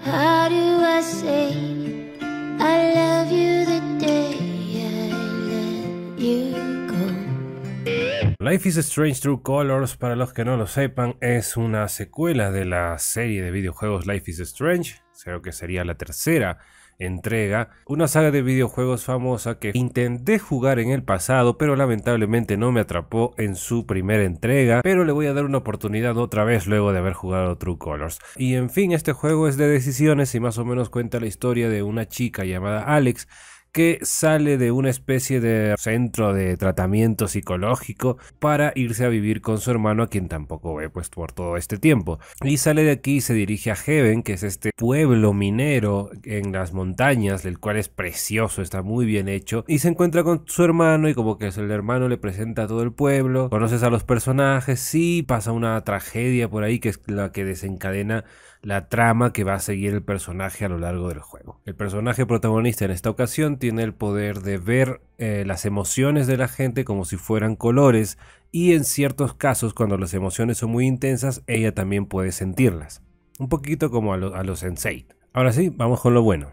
How do I say I love you the day I let you go? Life is Strange True Colors, para los que no lo sepan, es una secuela de la serie de videojuegos Life is Strange, creo que sería la tercera entrega, una saga de videojuegos famosa que intenté jugar en el pasado, pero lamentablemente no me atrapó en su primera entrega, pero le voy a dar una oportunidad otra vez luego de haber jugado True Colors. Y en fin, este juego es de decisiones y más o menos cuenta la historia de una chica llamada Alex, que sale de una especie de centro de tratamiento psicológico para irse a vivir con su hermano, a quien tampoco ve pues por todo este tiempo. Y sale de aquí y se dirige a Heaven, que es este pueblo minero en las montañas, el cual es precioso, está muy bien hecho. Y se encuentra con su hermano y como que el hermano le presenta a todo el pueblo. Conoces a los personajes, sí, pasa una tragedia por ahí que es la que desencadena la trama que va a seguir el personaje a lo largo del juego. El personaje protagonista en esta ocasión tiene el poder de ver las emociones de la gente como si fueran colores, y en ciertos casos, cuando las emociones son muy intensas, ella también puede sentirlas. Un poquito como a los Sense8. Ahora sí, vamos con lo bueno.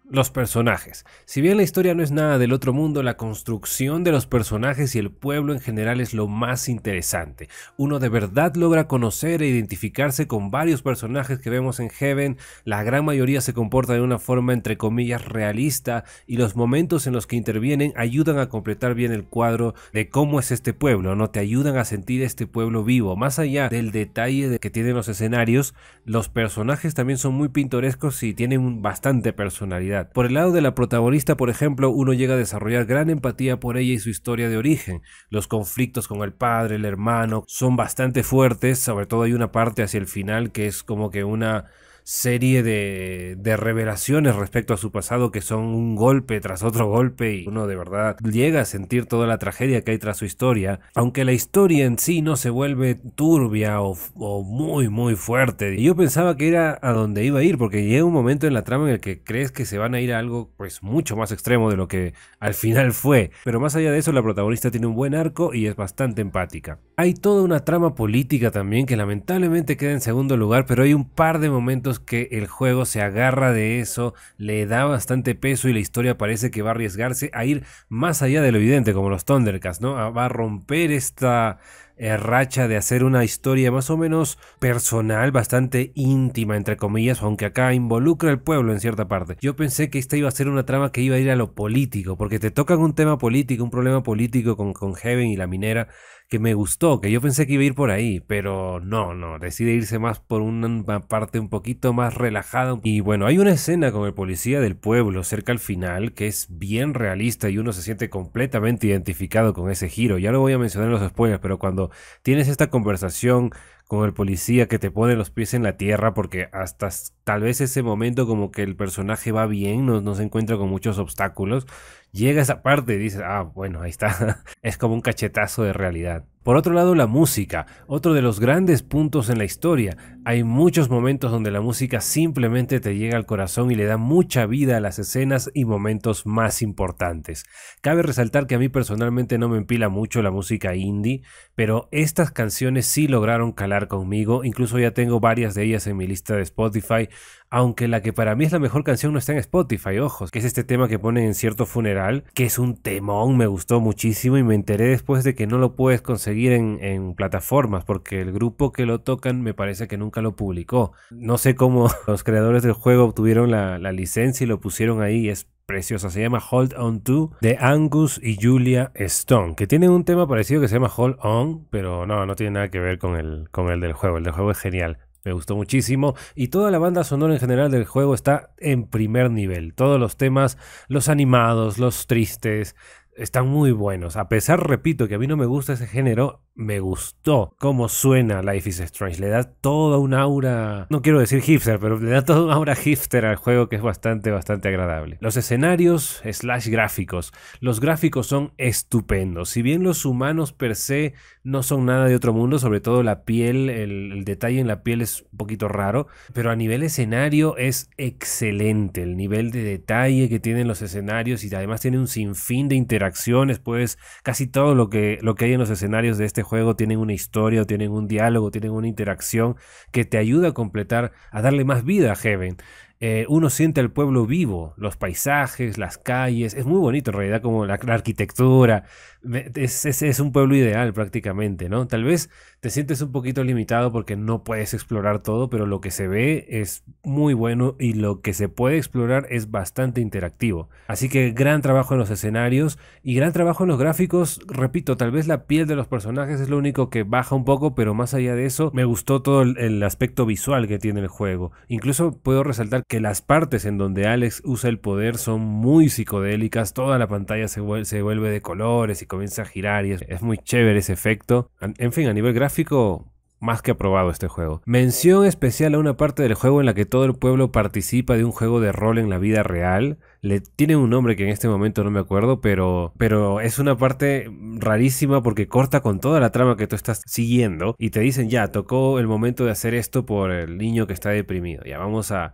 Los personajes. Si bien la historia no es nada del otro mundo, la construcción de los personajes y el pueblo en general es lo más interesante. Uno de verdad logra conocer e identificarse con varios personajes que vemos en Heaven. La gran mayoría se comporta de una forma entre comillas realista, y los momentos en los que intervienen ayudan a completar bien el cuadro de cómo es este pueblo, ¿no? Te ayudan a sentir este pueblo vivo. Más allá del detalle que tienen los escenarios, los personajes también son muy pintorescos y tienen bastante personalidad. Por el lado de la protagonista, por ejemplo, uno llega a desarrollar gran empatía por ella y su historia de origen. Los conflictos con el padre, el hermano, son bastante fuertes, sobre todo hay una parte hacia el final que es como que una serie de revelaciones respecto a su pasado que son un golpe tras otro golpe, y uno de verdad llega a sentir toda la tragedia que hay tras su historia, aunque la historia en sí no se vuelve turbia o muy fuerte. Y yo pensaba que era a donde iba a ir, porque llega un momento en la trama en el que crees que se van a ir a algo pues mucho más extremo de lo que al final fue, pero más allá de eso la protagonista tiene un buen arco y es bastante empática. Hay toda una trama política también que lamentablemente queda en segundo lugar, pero hay un par de momentos que el juego se agarra de eso, le da bastante peso y la historia parece que va a arriesgarse a ir más allá de lo evidente, como los Thundercats, ¿no? Va a romper esta racha de hacer una historia más o menos personal, bastante íntima entre comillas, aunque acá involucra al pueblo en cierta parte. Yo pensé que esta iba a ser una trama que iba a ir a lo político, porque te tocan un tema político, un problema político con Heaven y la minera, que me gustó, que yo pensé que iba a ir por ahí, pero no, decide irse más por una parte un poquito más relajada. Y bueno, hay una escena con el policía del pueblo cerca al final que es bien realista y uno se siente completamente identificado con ese giro. Ya lo voy a mencionar en los spoilers, pero cuando tienes esta conversación con el policía que te pone los pies en la tierra, porque hasta tal vez ese momento como que el personaje va bien, no se encuentra con muchos obstáculos, llega esa parte y dices, ah, bueno, ahí está, es como un cachetazo de realidad. Por otro lado, la música, otro de los grandes puntos en la historia. Hay muchos momentos donde la música simplemente te llega al corazón y le da mucha vida a las escenas y momentos más importantes. Cabe resaltar que a mí personalmente no me empila mucho la música indie, pero estas canciones sí lograron calar conmigo, incluso ya tengo varias de ellas en mi lista de Spotify, aunque la que para mí es la mejor canción no está en Spotify, ojos, que es este tema que ponen en cierto funeral, que es un temón, me gustó muchísimo y me enteré después de que no lo puedes conseguir en plataformas, porque el grupo que lo tocan me parece que nunca lo publicó. No sé cómo los creadores del juego obtuvieron la licencia y lo pusieron ahí, es preciosa, se llama Hold On To, de Angus y Julia Stone, que tienen un tema parecido que se llama Hold On, pero no tiene nada que ver con el del juego. El del juego es genial. Me gustó muchísimo y toda la banda sonora en general del juego está en primer nivel. Todos los temas, los animados, los tristes, están muy buenos. A pesar, repito, que a mí no me gusta ese género, me gustó cómo suena Life is Strange. Le da toda un aura, no quiero decir hipster, pero le da toda una aura hipster al juego que es bastante agradable. Los escenarios / gráficos. Los gráficos son estupendos. Si bien los humanos per se no son nada de otro mundo, sobre todo la piel, el detalle en la piel es un poquito raro, pero a nivel escenario es excelente. El nivel de detalle que tienen los escenarios y además tiene un sinfín de interacciones interacciones, pues casi todo lo que hay en los escenarios de este juego tienen una historia, o tienen un diálogo, tienen una interacción que te ayuda a completar, a darle más vida a Heaven. Uno siente al pueblo vivo, los paisajes, las calles, es muy bonito en realidad, como la arquitectura, es un pueblo ideal prácticamente, ¿no? Tal vez te sientes un poquito limitado porque no puedes explorar todo, pero lo que se ve es muy bueno y lo que se puede explorar es bastante interactivo. Así que gran trabajo en los escenarios y gran trabajo en los gráficos. Repito, tal vez la piel de los personajes es lo único que baja un poco, pero más allá de eso me gustó todo el aspecto visual que tiene el juego. Incluso puedo resaltar que las partes en donde Alex usa el poder son muy psicodélicas, toda la pantalla se vuelve de colores y comienza a girar y es muy chévere ese efecto. En fin, a nivel gráfico, más que aprobado este juego. Mención especial a una parte del juego en la que todo el pueblo participa de un juego de rol en la vida real. Tiene un nombre que en este momento no me acuerdo, pero es una parte rarísima porque corta con toda la trama que tú estás siguiendo y te dicen ya, tocó el momento de hacer esto por el niño que está deprimido. Ya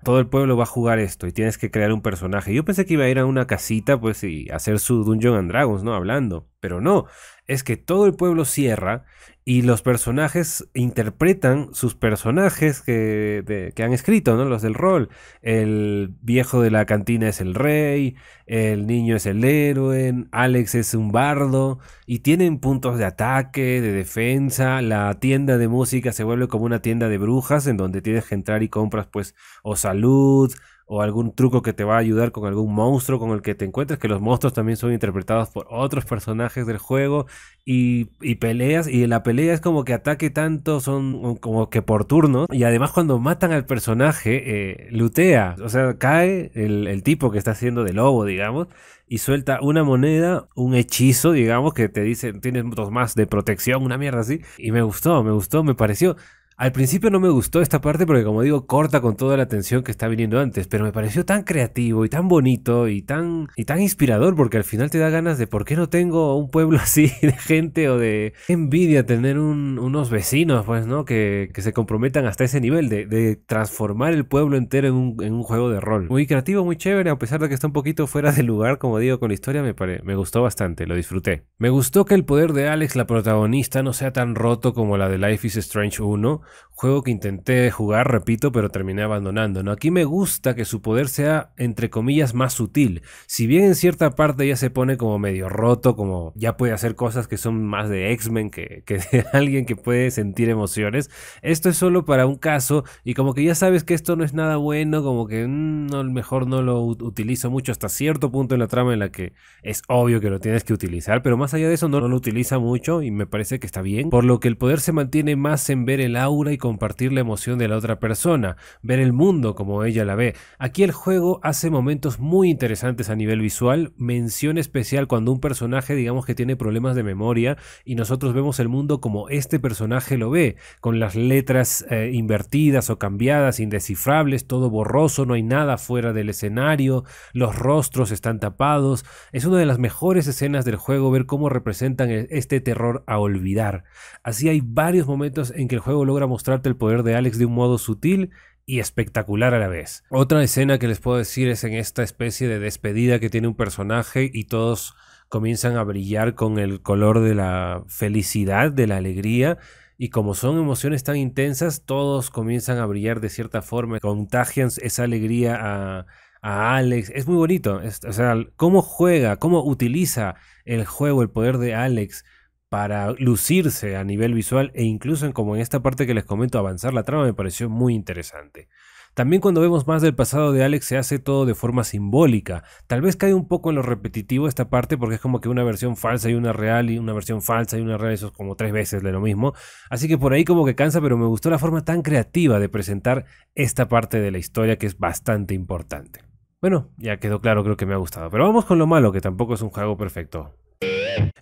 todo el pueblo va a jugar esto y tienes que crear un personaje. Yo pensé que iba a ir a una casita pues y hacer su Dungeons and Dragons, ¿no? Hablando, pero no. Es que todo el pueblo cierra y los personajes interpretan sus personajes que han escrito, ¿no? Los del rol. El viejo de la cantina es el rey, el niño es el héroe, Alex es un bardo y tienen puntos de ataque, de defensa. La tienda de música se vuelve como una tienda de brujas en donde tienes que entrar y compras pues o salud o algún truco que te va a ayudar con algún monstruo con el que te encuentres, que los monstruos también son interpretados por otros personajes del juego y peleas, y la pelea es como que ataque tanto, son como que por turno, y además cuando matan al personaje, lootea, o sea, cae el tipo que está haciendo de lobo, digamos, y suelta una moneda, un hechizo, digamos, que te dice, tienes dos más de protección, una mierda así, y me gustó, me pareció... Al principio no me gustó esta parte porque, como digo, corta con toda la tensión que está viniendo antes, pero me pareció tan creativo y tan bonito y tan inspirador porque al final te da ganas de ¿por qué no tengo un pueblo así de gente o de envidia tener unos vecinos, pues, ¿no? Que se comprometan hasta ese nivel de transformar el pueblo entero en un juego de rol. Muy creativo, muy chévere, a pesar de que está un poquito fuera de lugar, como digo, con la historia me gustó bastante, lo disfruté. Me gustó que el poder de Alex, la protagonista, no sea tan roto como la de Life is Strange 1, juego que intenté jugar, repito, pero terminé abandonando, ¿no? Aquí me gusta que su poder sea, entre comillas, más sutil. Si bien en cierta parte ya se pone como medio roto, como ya puede hacer cosas que son más de X-Men que de alguien que puede sentir emociones, esto es solo para un caso y como que ya sabes que esto no es nada bueno, como que no, mejor no lo utilizo mucho hasta cierto punto en la trama en la que es obvio que lo tienes que utilizar, pero más allá de eso no lo utiliza mucho y me parece que está bien, por lo que el poder se mantiene más en ver el aura y compartir la emoción de la otra persona, ver el mundo como ella la ve. Aquí el juego hace momentos muy interesantes a nivel visual, mención especial cuando un personaje digamos que tiene problemas de memoria y nosotros vemos el mundo como este personaje lo ve, con las letras invertidas o cambiadas, indescifrables, todo borroso, no hay nada fuera del escenario, los rostros están tapados. Es una de las mejores escenas del juego ver cómo representan este terror a olvidar. Así hay varios momentos en que el juego logra mostrarte el poder de Alex de un modo sutil y espectacular a la vez. Otra escena que les puedo decir es en esta especie de despedida que tiene un personaje y todos comienzan a brillar con el color de la felicidad, de la alegría, y como son emociones tan intensas, todos comienzan a brillar de cierta forma, contagian esa alegría a Alex. Es muy bonito, o sea, cómo juega, cómo utiliza el juego, el poder de Alex para lucirse a nivel visual e incluso como en esta parte que les comento avanzar la trama me pareció muy interesante. También cuando vemos más del pasado de Alex se hace todo de forma simbólica. Tal vez cae un poco en lo repetitivo esta parte porque es como que una versión falsa y una real y una versión falsa y una real, eso es como 3 veces de lo mismo. Así que por ahí como que cansa, pero me gustó la forma tan creativa de presentar esta parte de la historia que es bastante importante. Bueno, ya quedó claro, creo que me ha gustado. Pero vamos con lo malo, que tampoco es un juego perfecto.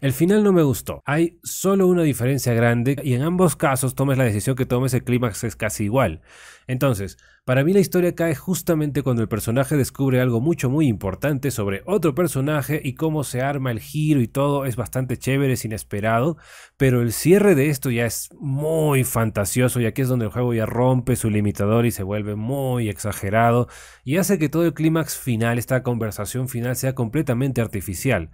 El final no me gustó. Hay solo una diferencia grande y en ambos casos tomes la decisión que tomes el clímax es casi igual. Entonces, Para mí la historia cae justamente cuando el personaje descubre algo muy importante sobre otro personaje y cómo se arma el giro y todo es bastante chévere, es inesperado, pero el cierre de esto ya es muy fantasioso y aquí es donde el juego ya rompe su limitador y se vuelve muy exagerado y hace que todo el clímax final, esta conversación final, sea completamente artificial.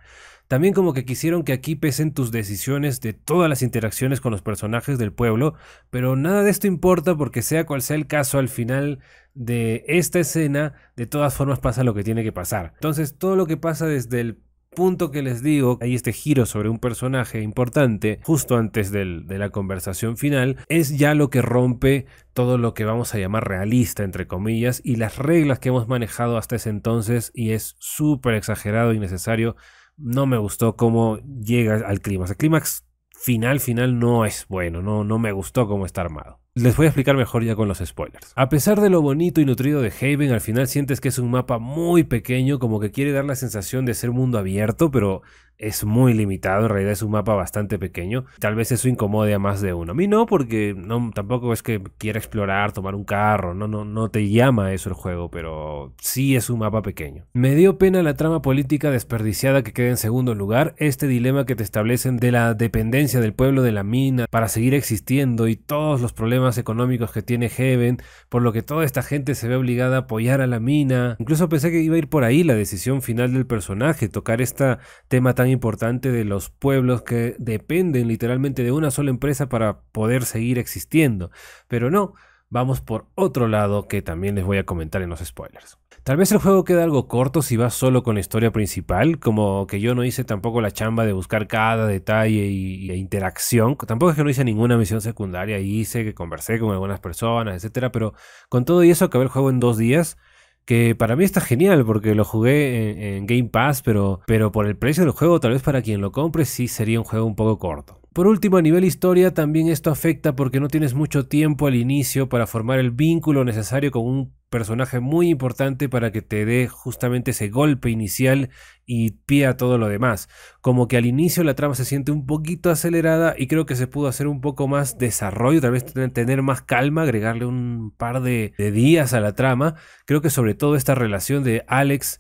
También como que quisieron que aquí pesen tus decisiones de todas las interacciones con los personajes del pueblo, pero nada de esto importa porque sea cual sea el caso al final de esta escena, de todas formas pasa lo que tiene que pasar. Entonces todo lo que pasa desde el punto que les digo, hay este giro sobre un personaje importante justo antes de la conversación final, es ya lo que rompe todo lo que vamos a llamar realista, entre comillas, y las reglas que hemos manejado hasta ese entonces, y es súper exagerado y necesario. No me gustó cómo llega al clímax. El clímax final no es bueno, no me gustó cómo está armado. Les voy a explicar mejor ya con los spoilers. A pesar de lo bonito y nutrido de Haven, al final sientes que es un mapa muy pequeño, como que quiere dar la sensación de ser mundo abierto, pero es muy limitado, en realidad es un mapa bastante pequeño. Tal vez eso incomode a más de uno. A mí no, porque tampoco es que quiera explorar, tomar un carro, no te llama eso el juego, pero sí es un mapa pequeño. Me dio pena la trama política desperdiciada que queda en segundo lugar, este dilema que te establecen de la dependencia del pueblo de la mina para seguir existiendo y todos los problemas económicos que tiene Haven, por lo que toda esta gente se ve obligada a apoyar a la mina. Incluso pensé que iba a ir por ahí la decisión final del personaje, tocar este tema tan importante de los pueblos que dependen literalmente de una sola empresa para poder seguir existiendo, pero no, vamos por otro lado que también les voy a comentar en los spoilers. Tal vez el juego queda algo corto si vas solo con la historia principal, como que yo no hice tampoco la chamba de buscar cada detalle e interacción, tampoco es que no hice ninguna misión secundaria, hice que conversé con algunas personas, etcétera, pero con todo y eso acabé el juego en 2 días, que para mí está genial porque lo jugué en Game Pass, pero por el precio del juego, tal vez para quien lo compre sí sería un juego un poco corto. Por último, a nivel historia, también esto afecta porque no tienes mucho tiempo al inicio para formar el vínculo necesario con un personaje muy importante para que te dé justamente ese golpe inicial y pie a todo lo demás. Como que al inicio la trama se siente un poquito acelerada y creo que se pudo hacer un poco más desarrollo, tal vez tener más calma, agregarle un par de días a la trama. Creo que sobre todo esta relación de Alex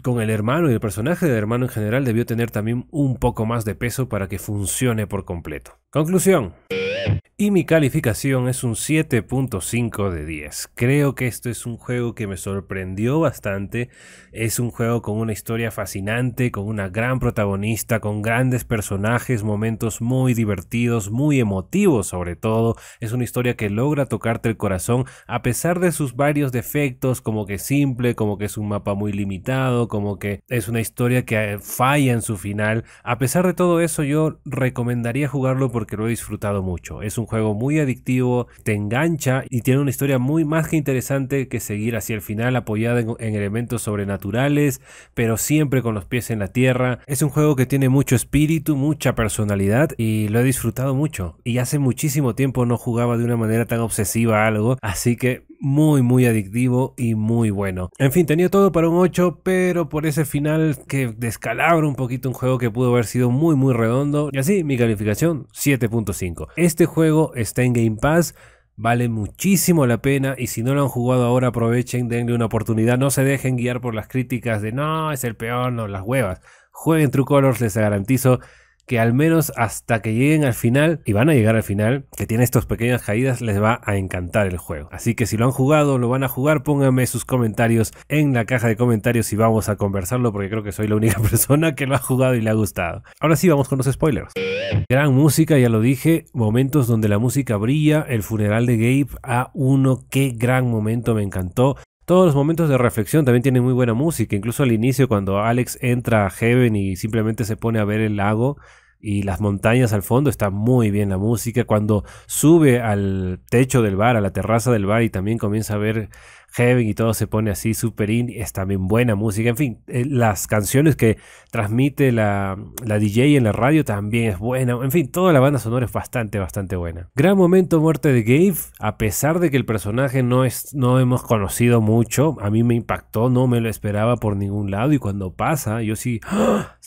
con el hermano y el personaje del hermano en general debió tener también un poco más de peso para que funcione por completo. Conclusión. Y mi calificación es un 7.5 de 10. Creo que esto es un juego que me sorprendió bastante. Es un juego con una historia fascinante, con una gran protagonista, con grandes personajes, momentos muy divertidos, muy emotivos sobre todo. Es una historia que logra tocarte el corazón a pesar de sus varios defectos, como que simple, como que es un mapa muy limitado, como que es una historia que falla en su final. A pesar de todo eso, yo recomendaría jugarlo porque lo he disfrutado mucho. Es un juego muy adictivo, te engancha y tiene una historia muy más que interesante que seguir hacia el final, apoyada en elementos sobrenaturales, pero siempre con los pies en la tierra. Es un juego que tiene mucho espíritu, mucha personalidad y lo he disfrutado mucho. Y hace muchísimo tiempo no jugaba de una manera tan obsesiva a algo, así que muy adictivo y muy bueno. En fin, tenía todo para un 8, pero por ese final que descalabra un poquito un juego que pudo haber sido muy redondo. Y así, mi calificación 7.5. Este juego está en Game Pass, vale muchísimo la pena y si no lo han jugado ahora aprovechen, denle una oportunidad, no se dejen guiar por las críticas de no, es el peor, no, las huevas. Jueguen True Colors, les garantizo que al menos hasta que lleguen al final, y van a llegar al final, que tiene estas pequeñas caídas, les va a encantar el juego. Así que si lo han jugado, lo van a jugar, pónganme sus comentarios en la caja de comentarios y vamos a conversarlo porque creo que soy la única persona que lo ha jugado y le ha gustado. Ahora sí, vamos con los spoilers. Gran música, ya lo dije, momentos donde la música brilla, el funeral de Gabe A1, qué gran momento, me encantó. Todos los momentos de reflexión también tienen muy buena música, incluso al inicio cuando Alex entra a Haven y simplemente se pone a ver el lago y las montañas al fondo, está muy bien la música. Cuando sube al techo del bar, a la terraza del bar y también comienza a ver Heaven y todo se pone así súper indie. Es también buena música. En fin, las canciones que transmite la DJ en la radio también es buena. En fin, toda la banda sonora es bastante buena. Gran momento muerte de Gabe. A pesar de que el personaje no hemos conocido mucho, a mí me impactó, no me lo esperaba por ningún lado. Y cuando pasa, yo sí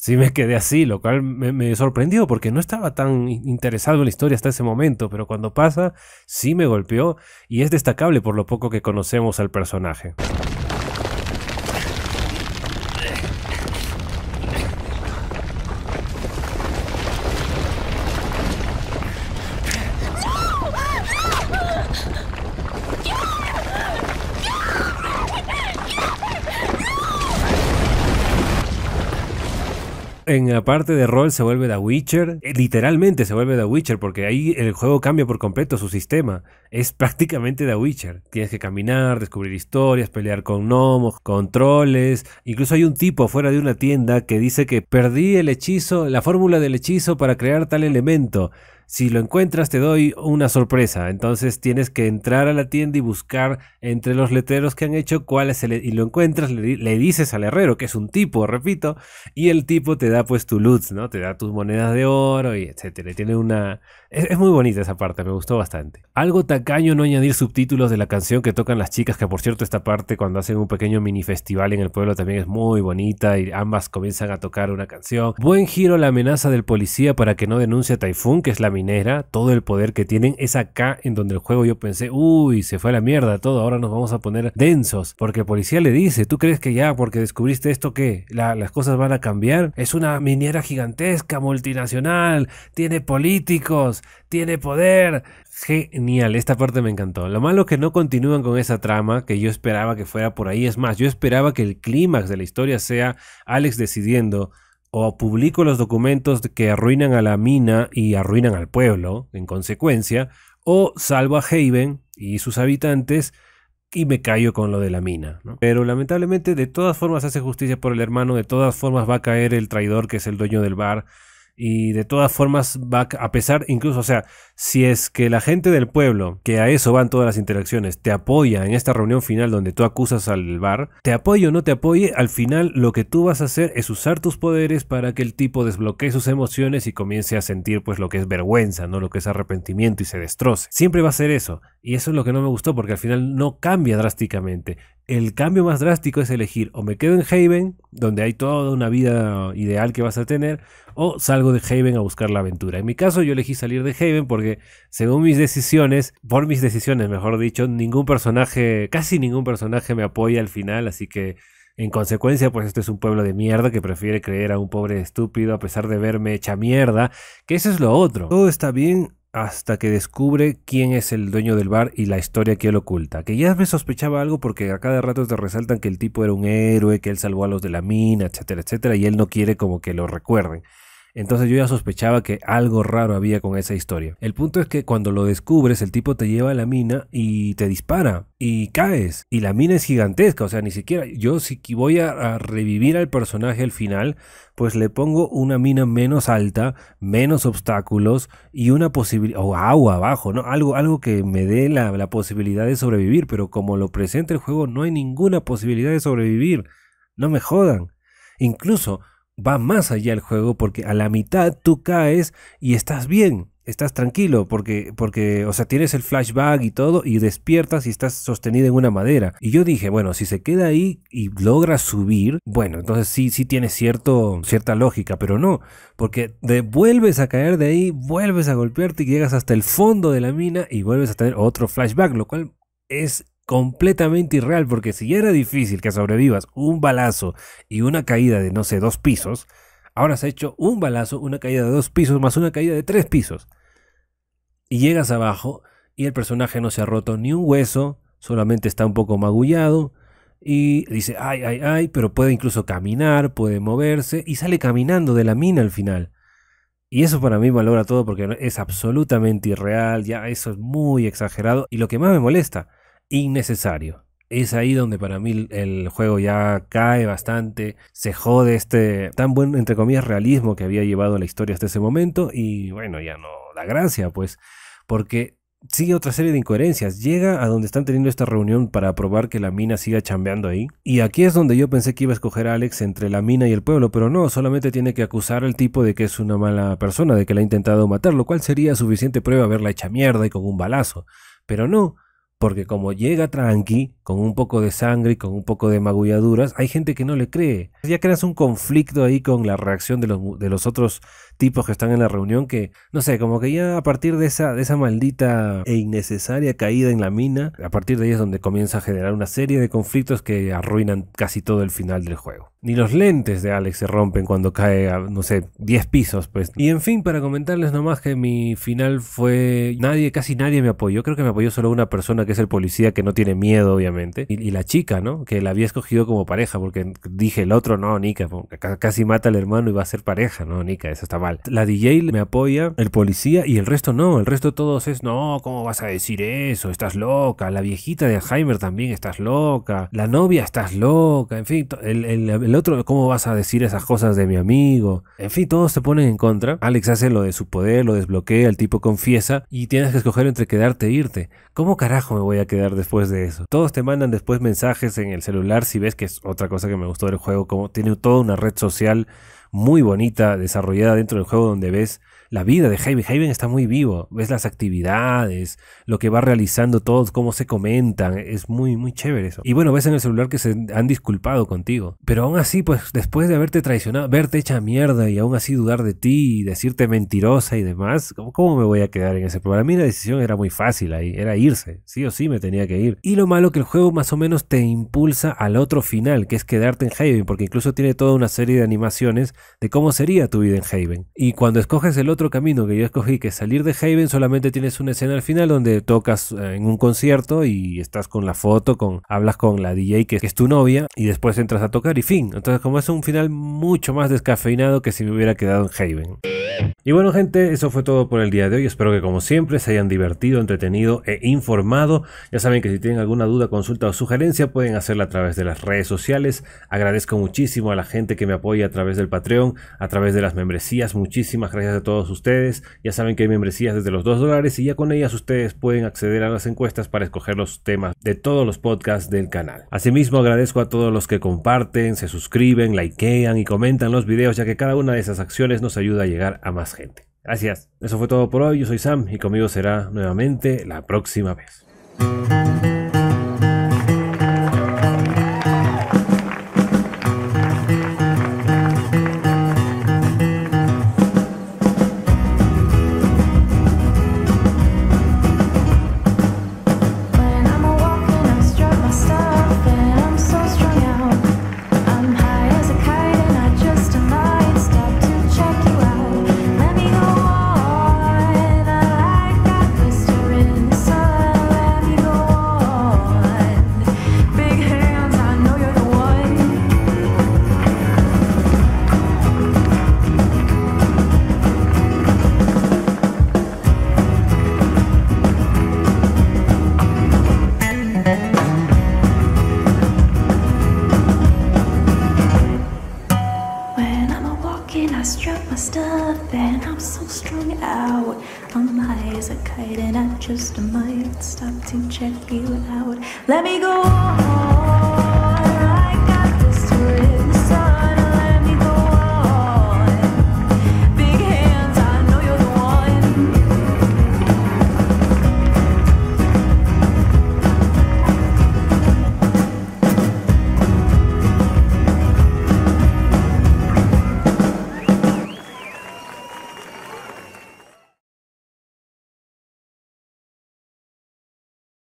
me quedé así, lo cual me sorprendió porque no estaba tan interesado en la historia hasta ese momento. Pero cuando pasa, sí me golpeó y es destacable por lo poco que conocemos al personaje. En la parte de rol se vuelve The Witcher, literalmente se vuelve The Witcher, porque ahí el juego cambia por completo su sistema. Es prácticamente The Witcher. Tienes que caminar, descubrir historias, pelear con gnomos, con troles. Incluso hay un tipo afuera de una tienda que dice que perdí el hechizo, la fórmula del hechizo para crear tal elemento. Si lo encuentras te doy una sorpresa. Entonces tienes que entrar a la tienda y buscar entre los letreros que han hecho cuál es y lo encuentras, le dices al herrero, que es un tipo, repito, y el tipo te da pues tu loot, ¿no? Te da tus monedas de oro y etcétera. Tiene una... Es muy bonita esa parte, me gustó bastante. Algo tacaño no añadir subtítulos de la canción que tocan las chicas, que por cierto esta parte cuando hacen un pequeño mini festival en el pueblo también es muy bonita y ambas comienzan a tocar una canción. Buen giro la amenaza del policía para que no denuncie a Typhoon, que es la minera. Todo el poder que tienen es acá en donde el juego yo pensé, uy, se fue a la mierda todo, ahora nos vamos a poner densos, porque el policía le dice, ¿tú crees que ya porque descubriste esto qué? ¿Las cosas van a cambiar? Es una minera gigantesca, multinacional, tiene políticos, tiene poder. Genial, esta parte me encantó. Lo malo es que no continúan con esa trama que yo esperaba que fuera por ahí. Es más, yo esperaba que el clímax de la historia sea Alex decidiendo o publico los documentos que arruinan a la mina y arruinan al pueblo en consecuencia, o salvo a Haven y sus habitantes y me callo con lo de la mina, ¿no? Pero lamentablemente de todas formas hace justicia por el hermano, de todas formas va a caer el traidor que es el dueño del bar. Y de todas formas va a pesar, incluso, o sea, si es que la gente del pueblo, que a eso van todas las interacciones, te apoya en esta reunión final donde tú acusas al bar, te apoye o no te apoye, al final lo que tú vas a hacer es usar tus poderes para que el tipo desbloquee sus emociones y comience a sentir pues lo que es vergüenza, ¿no? Lo que es arrepentimiento y se destroce. Siempre va a ser eso. Y eso es lo que no me gustó porque al final no cambia drásticamente. El cambio más drástico es elegir o me quedo en Haven, donde hay toda una vida ideal que vas a tener, o salgo de Haven a buscar la aventura. En mi caso yo elegí salir de Haven porque según mis decisiones, por mis decisiones mejor dicho, casi ningún personaje me apoya al final, así que en consecuencia pues este es un pueblo de mierda que prefiere creer a un pobre estúpido a pesar de verme hecha mierda, que eso es lo otro. Todo está bien hasta que descubre quién es el dueño del bar y la historia que él oculta. Que ya me sospechaba algo porque a cada rato te resaltan que el tipo era un héroe, que él salvó a los de la mina, etcétera, etcétera, y él no quiere como que lo recuerden. Entonces yo ya sospechaba que algo raro había con esa historia. El punto es que cuando lo descubres, el tipo te lleva a la mina y te dispara y caes. Y la mina es gigantesca, o sea, ni siquiera yo si voy a revivir al personaje al final, pues le pongo una mina menos alta, menos obstáculos y una posibilidad, o agua abajo, ¿no? Algo que me dé la posibilidad de sobrevivir, pero como lo presenta el juego no hay ninguna posibilidad de sobrevivir. No me jodan. Incluso va más allá el juego porque a la mitad tú caes y estás bien, estás tranquilo porque, o sea, tienes el flashback y todo y despiertas y estás sostenido en una madera. Y yo dije, bueno, si se queda ahí y logra subir, bueno, entonces sí tiene cierta lógica, pero no, porque vuelves a caer de ahí, vuelves a golpearte y llegas hasta el fondo de la mina y vuelves a tener otro flashback, lo cual es completamente irreal, porque si ya era difícil que sobrevivas un balazo y una caída de, no sé, 2 pisos, ahora has hecho un balazo, una caída de 2 pisos más una caída de 3 pisos. Y llegas abajo y el personaje no se ha roto ni un hueso, solamente está un poco magullado y dice, ay, pero puede incluso caminar, puede moverse y sale caminando de la mina al final. Y eso para mí valora todo porque es absolutamente irreal, ya eso es muy exagerado y lo que más me molesta, innecesario. Es ahí donde para mí el juego ya cae bastante, se jode este tan buen, entre comillas, realismo que había llevado la historia hasta ese momento y bueno, ya no da gracia, pues, porque sigue otra serie de incoherencias. Llega a donde están teniendo esta reunión para probar que la mina siga chambeando ahí. Y aquí es donde yo pensé que iba a escoger a Alex entre la mina y el pueblo, pero no, solamente tiene que acusar al tipo de que es una mala persona, de que le ha intentado matar, lo cual sería suficiente prueba haberla hecha mierda y con un balazo. Pero no, porque como llega tranqui, con un poco de sangre y con un poco de magulladuras, hay gente que no le cree. Ya creas un conflicto ahí con la reacción de los otros tipos que están en la reunión que, no sé, como que ya a partir de esa maldita e innecesaria caída en la mina, a partir de ahí es donde comienza a generar una serie de conflictos que arruinan casi todo el final del juego. Ni los lentes de Alex se rompen cuando cae a, no sé, 10 pisos, pues. Y en fin, para comentarles nomás que mi final fue... casi nadie me apoyó. Creo que me apoyó solo una persona que es el policía que no tiene miedo, obviamente. Y la chica, ¿no? Que la había escogido como pareja porque dije, el otro no, Nika, casi mata al hermano y va a ser pareja. No, Nika, eso está mal. La DJ me apoya, el policía y el resto no. El resto de todos es, no, ¿cómo vas a decir eso? Estás loca. La viejita de Alzheimer también estás loca. La novia estás loca. En fin, el otro, ¿cómo vas a decir esas cosas de mi amigo? En fin, todos se ponen en contra. Alex hace lo de su poder, lo desbloquea, el tipo confiesa y tienes que escoger entre quedarte e irte. ¿Cómo carajo me voy a quedar después de eso? Todos te mandan después mensajes en el celular, si ves, que es otra cosa que me gustó del juego, como tiene toda una red social muy bonita desarrollada dentro del juego donde ves la vida de Haven. Haven está muy vivo, ves las actividades, lo que va realizando todos, cómo se comentan, es muy muy chévere eso. Y bueno, ves en el celular que se han disculpado contigo, pero aún así, pues después de haberte traicionado, verte hecha mierda y aún así dudar de ti y decirte mentirosa y demás, ¿cómo me voy a quedar en ese programa? Para mí la decisión era muy fácil ahí, era irse, sí o sí me tenía que ir. Y lo malo que el juego más o menos te impulsa al otro final, que es quedarte en Haven, porque incluso tiene toda una serie de animaciones de cómo sería tu vida en Haven. Y cuando escoges el otro camino que yo escogí, que es salir de Haven, solamente tienes una escena al final donde tocas en un concierto y estás con la foto, hablas con la DJ que es tu novia y después entras a tocar y fin. Entonces como es un final mucho más descafeinado que si me hubiera quedado en Haven. Y bueno, gente, eso fue todo por el día de hoy. Espero que como siempre se hayan divertido, entretenido e informado. Ya saben que si tienen alguna duda, consulta o sugerencia pueden hacerla a través de las redes sociales. Agradezco muchísimo a la gente que me apoya a través del Patreon, a través de las membresías. Muchísimas gracias a todos ustedes. Ya saben que hay membresías desde los $2 y ya con ellas ustedes pueden acceder a las encuestas para escoger los temas de todos los podcasts del canal. Asimismo, agradezco a todos los que comparten, se suscriben, likean y comentan los videos, ya que cada una de esas acciones nos ayuda a llegar a más gente. Gracias. Eso fue todo por hoy. Yo soy Sam y conmigo será nuevamente la próxima vez. I strut my stuff and I'm so strung out. I'm high as a kite and I just might stop to check you out. Let me go on.